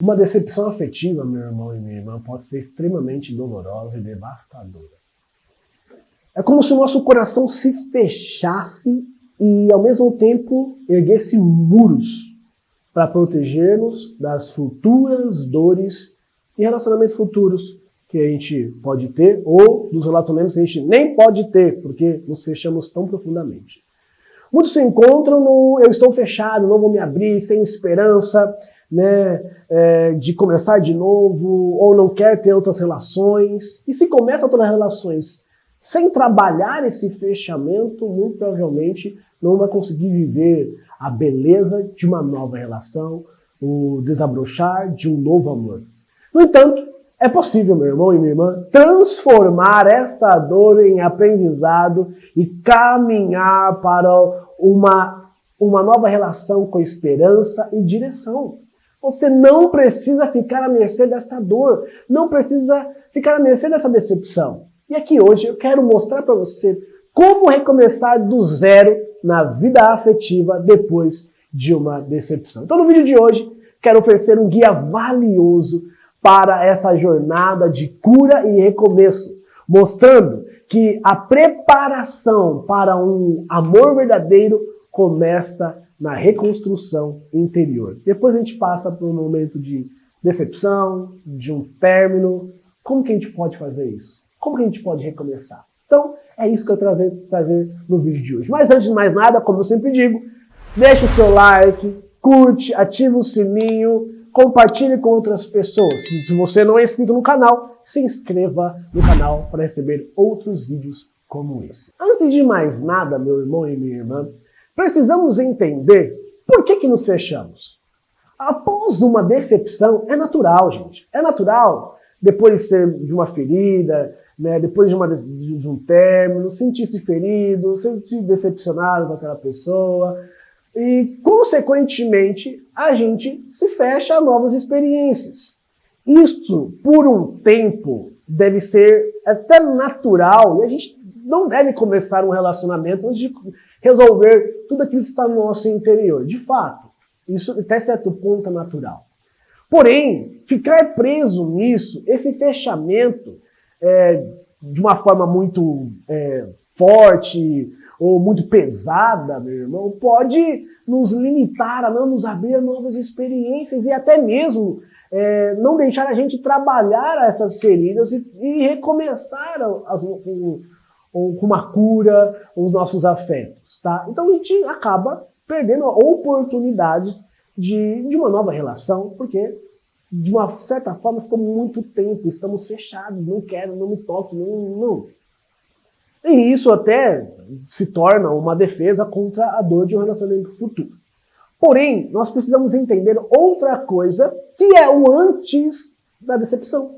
Uma decepção afetiva, meu irmão e minha irmã, pode ser extremamente dolorosa e devastadora. É como se o nosso coração se fechasse e, ao mesmo tempo, erguesse muros para proteger-nos das futuras dores e relacionamentos futuros que a gente pode ter, ou dos relacionamentos que a gente nem pode ter, porque nos fechamos tão profundamente. Muitos se encontram no eu estou fechado, não vou me abrir, sem esperança, né, de começar de novo, ou não quer ter outras relações. E se começa a ter relações sem trabalhar esse fechamento, muito provavelmente não vai conseguir viver a beleza de uma nova relação, o desabrochar de um novo amor. No entanto, é possível, meu irmão e minha irmã, transformar essa dor em aprendizado e caminhar para uma nova relação com esperança e direção. Você não precisa ficar à mercê dessa dor, não precisa ficar à mercê dessa decepção. E aqui hoje eu quero mostrar para você como recomeçar do zero na vida afetiva depois de uma decepção. Então no vídeo de hoje quero oferecer um guia valioso para essa jornada de cura e recomeço, mostrando que a preparação para um amor verdadeiro começa na reconstrução interior. Depois a gente passa por um momento de decepção, de um término. Como que a gente pode fazer isso? Como que a gente pode recomeçar? Então, é isso que eu trazer no vídeo de hoje. Mas antes de mais nada, como eu sempre digo, deixa o seu like, curte, ativa o sininho, compartilhe com outras pessoas. Se você não é inscrito no canal, se inscreva no canal para receber outros vídeos como esse. Antes de mais nada, meu irmão e minha irmã, precisamos entender por que nos fechamos. Após uma decepção, é natural, gente. É natural, depois de uma ferida, né, depois de um término, sentir-se ferido, sentir-se decepcionado com aquela pessoa. E, consequentemente, a gente se fecha a novas experiências. Isso, por um tempo, deve ser até natural, e a gente não deve começar um relacionamento antes de resolver tudo aquilo que está no nosso interior. De fato, isso até certo ponto é natural. Porém, ficar preso nisso, esse fechamento, de uma forma muito forte ou muito pesada, meu irmão, pode nos limitar a não nos abrir a novas experiências e até mesmo não deixar a gente trabalhar essas feridas e recomeçar com uma cura os nossos afetos, tá? Então a gente acaba perdendo oportunidades de uma nova relação, porque de uma certa forma ficou muito tempo, estamos fechados, não quero, não me toque, não. E isso até se torna uma defesa contra a dor de um relacionamento futuro. Porém, nós precisamos entender outra coisa, que é o antes da decepção.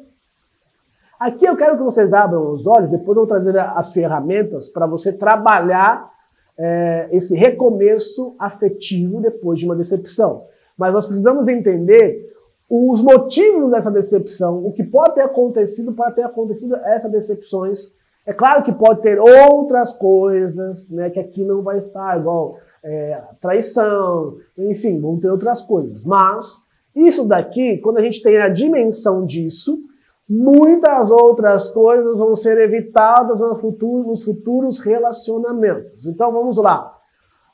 Aqui eu quero que vocês abram os olhos, depois eu vou trazer as ferramentas para você trabalhar esse recomeço afetivo depois de uma decepção. Mas nós precisamos entender os motivos dessa decepção, o que pode ter acontecido para ter acontecido essas decepções. É claro que pode ter outras coisas, né, que aqui não vai estar, igual traição, enfim, vão ter outras coisas. Mas isso daqui, quando a gente tem a dimensão disso, muitas outras coisas vão ser evitadas nos futuros relacionamentos. Então vamos lá.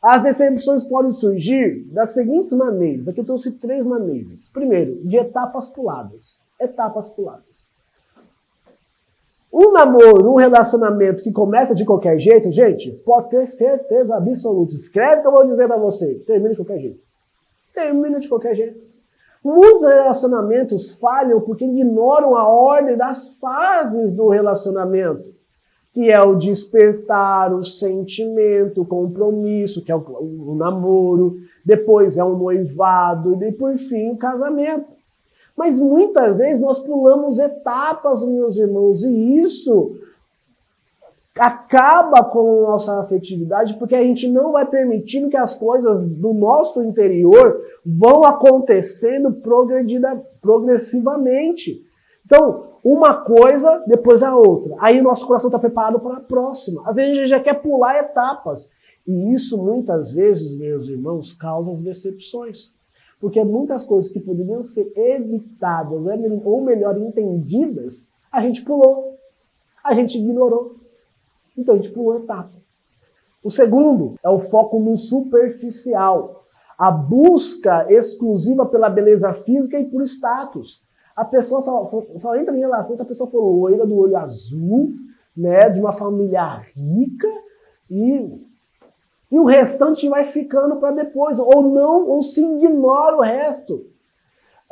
As decepções podem surgir das seguintes maneiras. Aqui eu trouxe 3 maneiras. Primeiro, de etapas puladas. Etapas puladas. Um namoro, um relacionamento que começa de qualquer jeito, gente, pode ter certeza absoluta. Escreve que eu vou dizer pra você. Termina de qualquer jeito. Termina de qualquer jeito. Muitos relacionamentos falham porque ignoram a ordem das fases do relacionamento, que é o despertar, o sentimento, o compromisso, que é o namoro, depois é o noivado e por fim o casamento. Mas muitas vezes nós pulamos etapas, meus irmãos, e isso acaba com a nossa afetividade, porque a gente não vai permitindo que as coisas do nosso interior vão acontecendo progressivamente. Então, uma coisa, depois a outra. Aí o nosso coração está preparado para a próxima. Às vezes a gente já quer pular etapas. E isso, muitas vezes, meus irmãos, causa as decepções. Porque muitas coisas que poderiam ser evitadas ou melhor, entendidas, a gente pulou, a gente ignorou. Então a gente pulou a etapa. O segundo é o foco no superficial. A busca exclusiva pela beleza física e por status. A pessoa só entra em relação se a pessoa for loira, do olho azul, né, de uma família rica, e o restante vai ficando para depois. Ou se ignora o resto.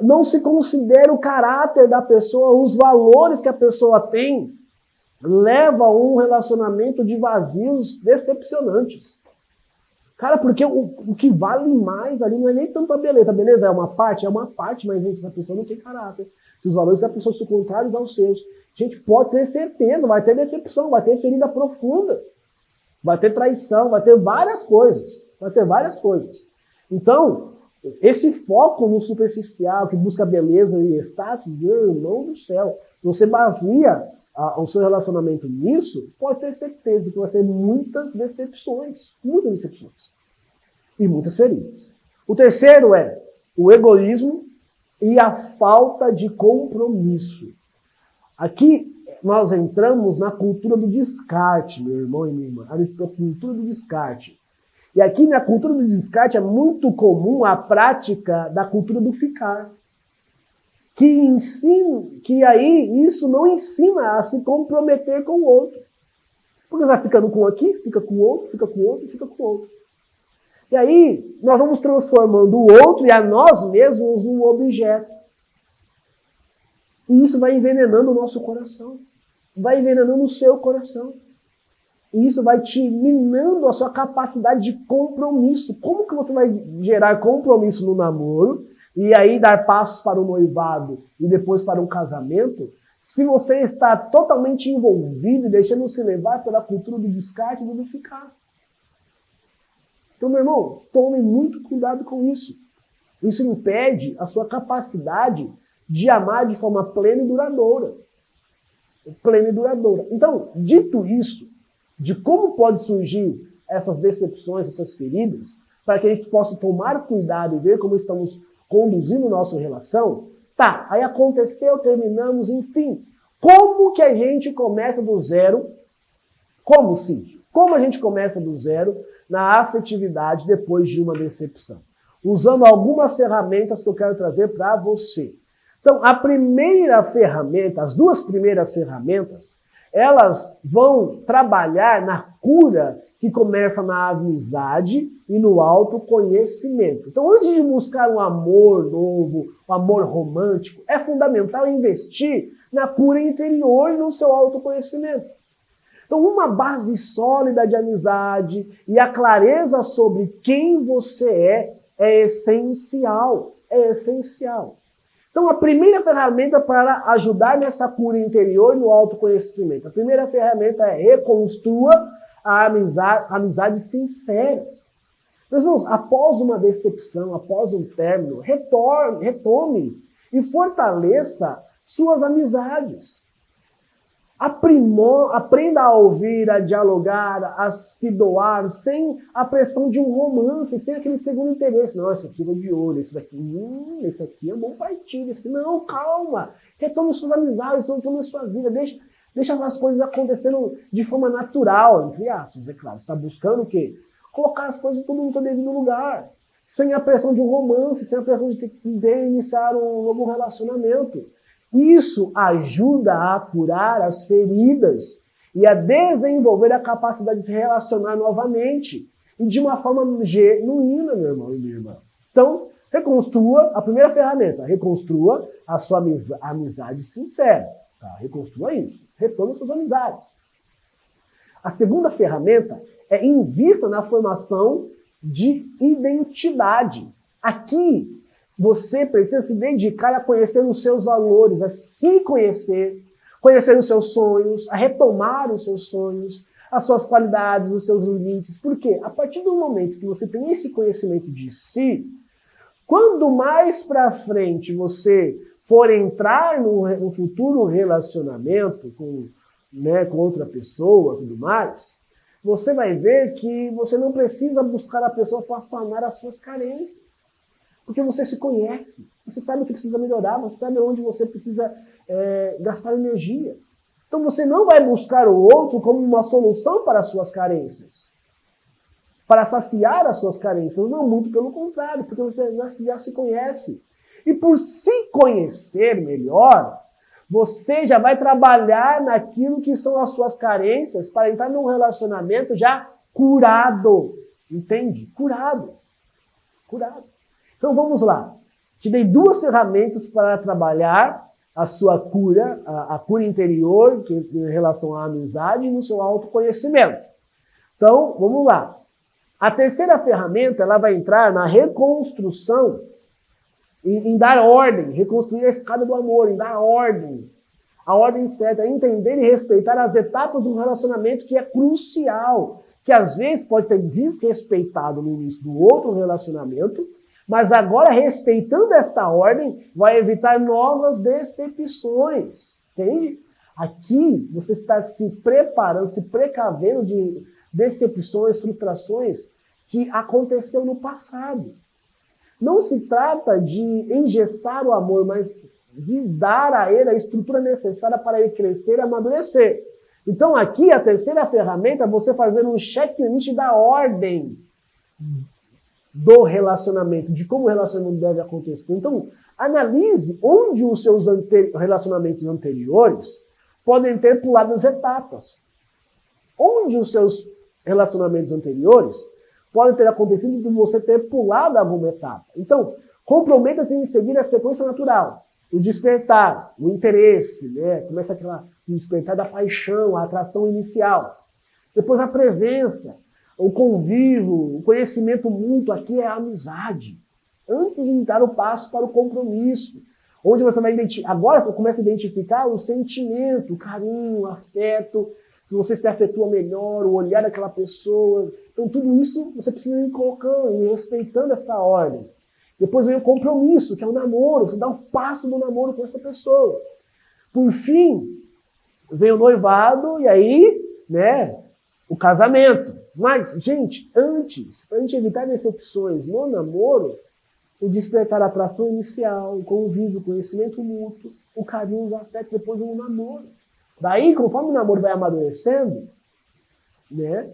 Não se considera o caráter da pessoa, os valores que a pessoa tem, leva a um relacionamento de vazios decepcionantes. Cara, porque o que vale mais ali não é nem tanto a beleza. A beleza é uma parte, mas, gente, essa pessoa não tem caráter. Se os valores da pessoa são contrários aos seus, a gente pode ter certeza, vai ter decepção, vai ter ferida profunda, vai ter traição, vai ter várias coisas. Então, esse foco no superficial, que busca beleza e status, meu irmão do céu, se você baseia o seu relacionamento nisso, pode ter certeza que vai ter muitas decepções e muitas feridas. O terceiro é o egoísmo e a falta de compromisso. Aqui nós entramos na cultura do descarte, meu irmão e minha irmã, a cultura do descarte. E aqui na cultura do descarte é muito comum a prática da cultura do ficar. Que aí isso não ensina a se comprometer com o outro. Porque você vai ficando com um aqui, fica com o outro, fica com o outro, fica com o outro. E aí nós vamos transformando o outro e a nós mesmos num objeto. E isso vai envenenando o nosso coração. Vai envenenando o seu coração. E isso vai te minando a sua capacidade de compromisso. Como que você vai gerar compromisso no namoro e aí dar passos para o noivado e depois para um casamento, se você está totalmente envolvido e deixando-se levar pela cultura do descarte e do ficar? Então, meu irmão, tome muito cuidado com isso. Isso impede a sua capacidade de amar de forma plena e duradoura. Então, dito isso, de como pode surgir essas decepções, essas feridas, para que a gente possa tomar cuidado e ver como estamos conduzindo nossa relação, tá, aí aconteceu, terminamos, enfim. Como que a gente começa do zero? Como, Cid? Como a gente começa do zero na afetividade depois de uma decepção? Usando algumas ferramentas que eu quero trazer para você. Então, a primeira ferramenta, as duas primeiras ferramentas, elas vão trabalhar na cura que começa na amizade e no autoconhecimento. Então, antes de buscar um amor novo, um amor romântico, é fundamental investir na cura interior e no seu autoconhecimento. Então, uma base sólida de amizade e a clareza sobre quem você é essencial. É essencial. Então, a primeira ferramenta para ajudar nessa cura interior e no autoconhecimento, a primeira ferramenta é reconstrua a amizades sinceras. Meus irmãos, após uma decepção, após um término, retome e fortaleça suas amizades. Aprenda a ouvir, a dialogar, a se doar, sem a pressão de um romance, sem aquele segundo interesse. Não, esse aqui eu vou de olho, esse aqui é bom partido. Não, calma. Retome suas amizades, retome sua vida. Deixa as coisas acontecendo de forma natural, entre aspas, é claro. Você está buscando o quê? Colocar as coisas tudo no seu devido lugar. Sem a pressão de um romance, sem a pressão de ter que iniciar um novo relacionamento. Isso ajuda a curar as feridas e a desenvolver a capacidade de se relacionar novamente e de uma forma genuína, meu irmão e minha irmã. Então, reconstrua a primeira ferramenta, reconstrua a sua amizade sincera. Tá? Reconstrua isso, retome suas amizades. A segunda ferramenta é invista na formação de identidade. Aqui, você precisa se dedicar a conhecer os seus valores, a se conhecer os seus sonhos, a retomar os seus sonhos, as suas qualidades, os seus limites. Por quê? A partir do momento que você tem esse conhecimento de si, quando mais para frente você for entrar no futuro relacionamento com outra pessoa, tudo mais, você vai ver que você não precisa buscar a pessoa para sanar as suas carências. Porque você se conhece, você sabe o que precisa melhorar, você sabe onde você precisa gastar energia. Então você não vai buscar o outro como uma solução para as suas carências, para saciar as suas carências. Não, muito pelo contrário, porque você já se conhece. E por se conhecer melhor, você já vai trabalhar naquilo que são as suas carências para entrar num relacionamento já curado. Entende? Curado. Curado. Então vamos lá. Te dei 2 ferramentas para trabalhar a sua cura, a cura interior, que em relação à amizade e no seu autoconhecimento. Então, vamos lá. A terceira ferramenta, ela vai entrar na reconstrução, em dar ordem, reconstruir a escada do amor, em dar ordem, a ordem certa, entender e respeitar as etapas do relacionamento, que é crucial, que às vezes pode ter desrespeitado no início do outro relacionamento, mas agora, respeitando esta ordem, vai evitar novas decepções. Entende? Aqui, você está se preparando, se precavendo de decepções, frustrações que aconteceu no passado. Não se trata de engessar o amor, mas de dar a ele a estrutura necessária para ele crescer e amadurecer. Então, aqui, a terceira ferramenta é você fazer um checklist da ordem do relacionamento, de como o relacionamento deve acontecer. Então, analise onde os seus relacionamentos anteriores podem ter pulado as etapas. Onde os seus relacionamentos anteriores podem ter acontecido de você ter pulado alguma etapa. Então, comprometa-se em seguir a sequência natural. O despertar, o interesse, né? Começa o despertar da paixão, a atração inicial. Depois a presença, o convívio, o conhecimento mútuo, aqui é a amizade. Antes de dar o passo para o compromisso, onde você vai identificar, agora você começa a identificar o sentimento, o carinho, o afeto, que você se afetua melhor, o olhar daquela pessoa. Então tudo isso você precisa ir colocando, ir respeitando essa ordem. Depois vem o compromisso, que é o namoro, você dá o passo do namoro com essa pessoa. Por fim, vem o noivado e aí, né, o casamento. Mas, gente, antes, para a gente evitar decepções no namoro, o despertar a atração inicial, o convívio, o conhecimento mútuo, o carinho, o afeto, depois o namoro. Daí, conforme o namoro vai amadurecendo, né,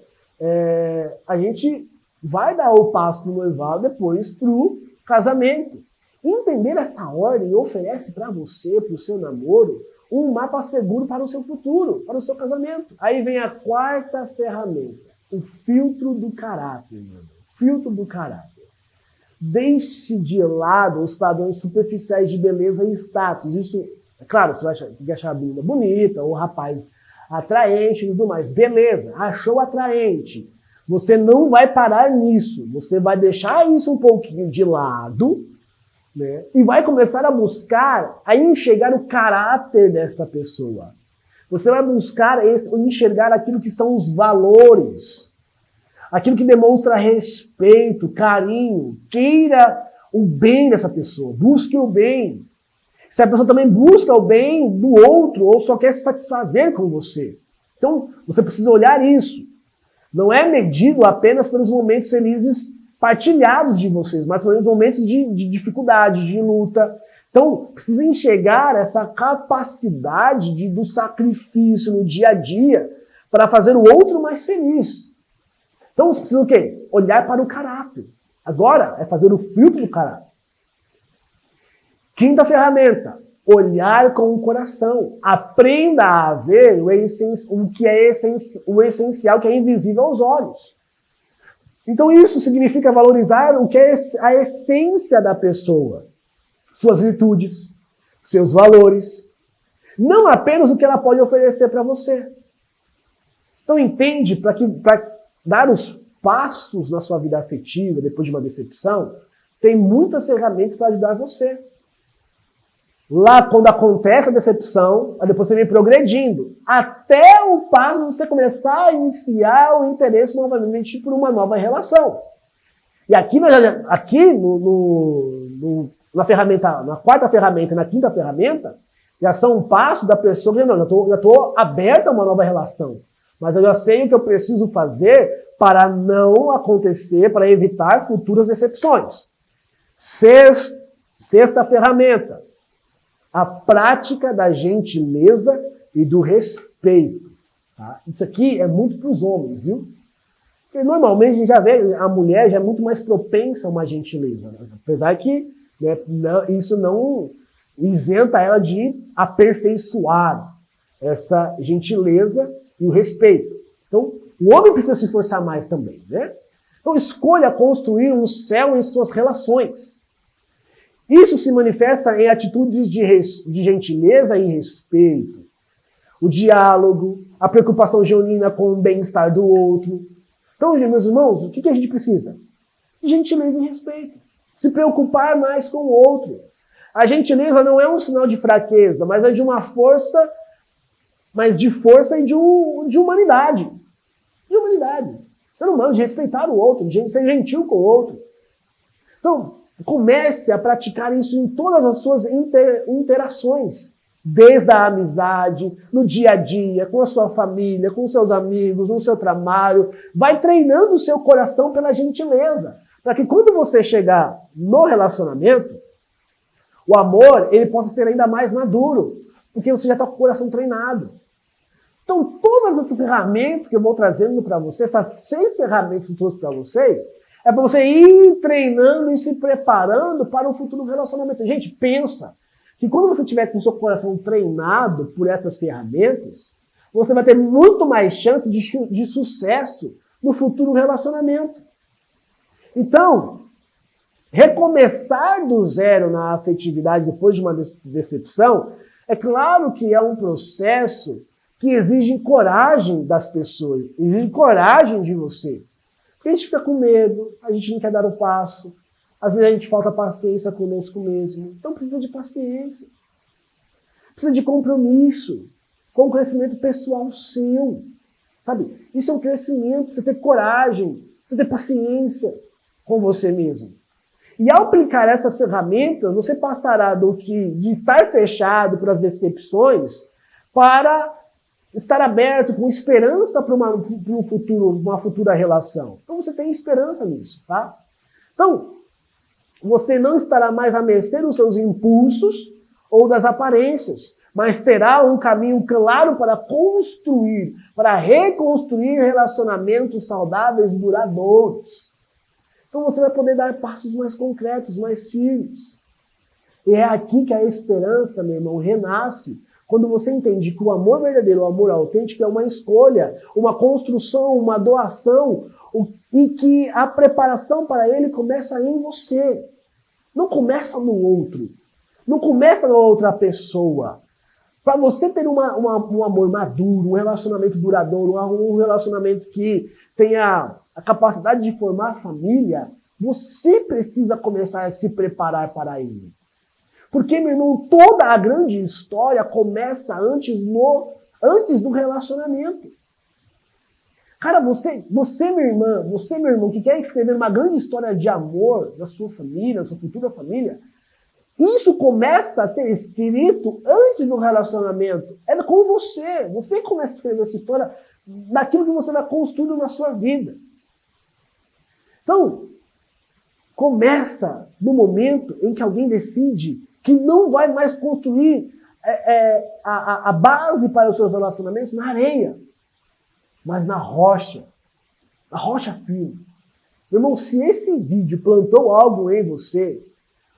a gente vai dar o passo para o noivado, depois para o casamento. Entender essa ordem oferece para você, para o seu namoro, um mapa seguro para o seu futuro, para o seu casamento. Aí vem a quarta ferramenta. O filtro do caráter, mano. Filtro do caráter. Deixe de lado os padrões superficiais de beleza e status. Isso, é claro, você vai achar a menina bonita, ou o rapaz atraente e tudo mais. Beleza, achou atraente. Você não vai parar nisso. Você vai deixar isso um pouquinho de lado, né? E vai começar a buscar, a enxergar o caráter dessa pessoa. Você vai buscar enxergar aquilo que são os valores, aquilo que demonstra respeito, carinho, queira o bem dessa pessoa, busque o bem. Se a pessoa também busca o bem do outro ou só quer se satisfazer com você. Então, você precisa olhar isso. Não é medido apenas pelos momentos felizes partilhados de vocês, mas pelos momentos de dificuldade, de luta. Então, precisa enxergar essa capacidade do sacrifício no dia a dia para fazer o outro mais feliz. Então, você precisa o quê? Olhar para o caráter. Agora, é fazer o filtro do caráter. Quinta ferramenta, olhar com o coração. Aprenda a ver o que é o essencial, que é invisível aos olhos. Então, isso significa valorizar o que é a essência da pessoa. Suas virtudes, seus valores, não apenas o que ela pode oferecer para você. Então entende, para dar os passos na sua vida afetiva, depois de uma decepção, tem muitas ferramentas para ajudar você. Lá, quando acontece a decepção, depois você vem progredindo, até o passo de você começar a iniciar o interesse novamente por uma nova relação. E aqui na ferramenta, na quarta ferramenta e na quinta ferramenta, já são um passo da pessoa que já estou aberta a uma nova relação. Mas eu já sei o que eu preciso fazer para não acontecer, para evitar futuras decepções. Sexta ferramenta, a prática da gentileza e do respeito. Tá? Isso aqui é muito para os homens, viu? Porque normalmente a gente já vê, a mulher já é muito mais propensa a uma gentileza. Né? Apesar que isso não isenta ela de aperfeiçoar essa gentileza e o respeito. Então, o homem precisa se esforçar mais também, né? Então, escolha construir um céu em suas relações. Isso se manifesta em atitudes de gentileza e respeito. O diálogo, a preocupação genuína com o bem-estar do outro. Então, meus irmãos, o que a gente precisa? Gentileza e respeito. Se preocupar mais com o outro. A gentileza não é um sinal de fraqueza, mas é de uma força, mas de força e de humanidade. De humanidade. Ser humano, de respeitar o outro, de ser gentil com o outro. Então, comece a praticar isso em todas as suas interações. Desde a amizade, no dia a dia, com a sua família, com seus amigos, no seu trabalho. Vai treinando o seu coração pela gentileza. Para que quando você chegar no relacionamento, o amor ele possa ser ainda mais maduro. Porque você já está com o coração treinado. Então, todas as ferramentas que eu vou trazendo para você, essas 6 ferramentas que eu trouxe para vocês, é para você ir treinando e se preparando para um futuro relacionamento. Gente, pensa que quando você tiver com o seu coração treinado por essas ferramentas, você vai ter muito mais chance de sucesso no futuro relacionamento. Então, recomeçar do zero na afetividade depois de uma decepção, é claro que é um processo que exige coragem das pessoas, exige coragem de você. Porque a gente fica com medo, a gente não quer dar o passo, às vezes a gente falta paciência conosco mesmo. Então precisa de paciência. Precisa de compromisso com o crescimento pessoal seu. Sabe? Isso é um crescimento, precisa ter coragem, precisa ter paciência com você mesmo. E ao aplicar essas ferramentas, você passará de estar fechado para as decepções para estar aberto com esperança para um futuro, uma futura relação. Então você tem esperança nisso, tá? Então, você não estará mais à mercê dos seus impulsos ou das aparências, mas terá um caminho claro para construir, para reconstruir relacionamentos saudáveis e duradouros. Então você vai poder dar passos mais concretos, mais firmes. E é aqui que a esperança, meu irmão, renasce. Quando você entende que o amor verdadeiro, o amor autêntico é uma escolha, uma construção, uma doação, e que a preparação para ele começa em você. Não começa no outro. Não começa na outra pessoa. Para você ter um amor maduro, um relacionamento duradouro, um relacionamento que tenha a capacidade de formar família, você precisa começar a se preparar para ele. Porque, meu irmão, toda a grande história começa antes do relacionamento. Cara, você, meu irmão, que quer escrever uma grande história de amor da sua família, da sua futura família, isso começa a ser escrito antes do relacionamento. É com você. Você começa a escrever essa história daquilo que você vai construindo na sua vida. Então, começa no momento em que alguém decide que não vai mais construir a base para os seus relacionamentos na areia, mas na rocha firme. Meu irmão, se esse vídeo plantou algo em você,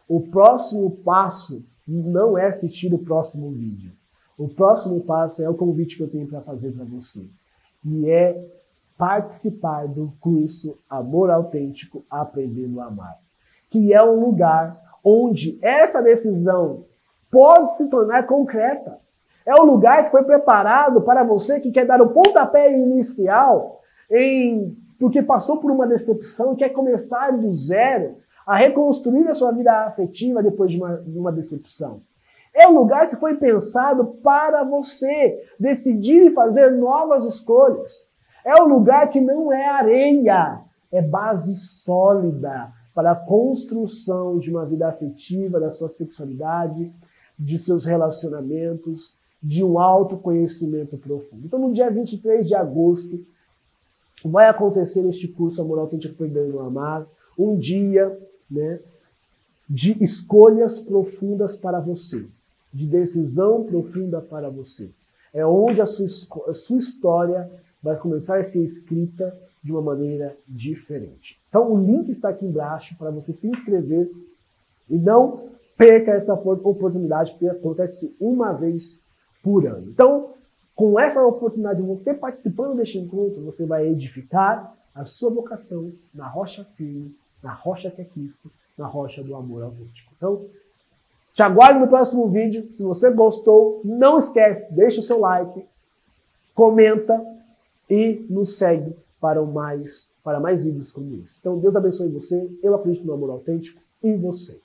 o próximo passo não é assistir o próximo vídeo. O próximo passo é o convite que eu tenho para fazer para você. E é participar do curso Amor Autêntico Aprendendo a Amar. Que é um lugar onde essa decisão pode se tornar concreta. É um lugar que foi preparado para você que quer dar o pontapé inicial porque passou por uma decepção e quer começar do zero a reconstruir a sua vida afetiva depois de uma decepção. É um lugar que foi pensado para você decidir e fazer novas escolhas. É um lugar que não é areia, é base sólida para a construção de uma vida afetiva, da sua sexualidade, de seus relacionamentos, de um autoconhecimento profundo. Então, no dia 23 de agosto, vai acontecer este curso Amor Autêntico Aprendendo a Amar, um dia, né, de escolhas profundas para você, de decisão profunda para você. É onde a sua história vai começar a ser escrita de uma maneira diferente. Então o link está aqui embaixo para você se inscrever e não perca essa oportunidade, porque acontece uma vez por ano. Então, com essa oportunidade de você participando deste encontro, você vai edificar a sua vocação na rocha firme, na rocha que é Cristo, na rocha do amor autêntico. Então, te aguardo no próximo vídeo. Se você gostou, não esquece, deixa o seu like, comenta e nos segue para mais vídeos como esse. Então, Deus abençoe você, eu acredito no amor autêntico e você.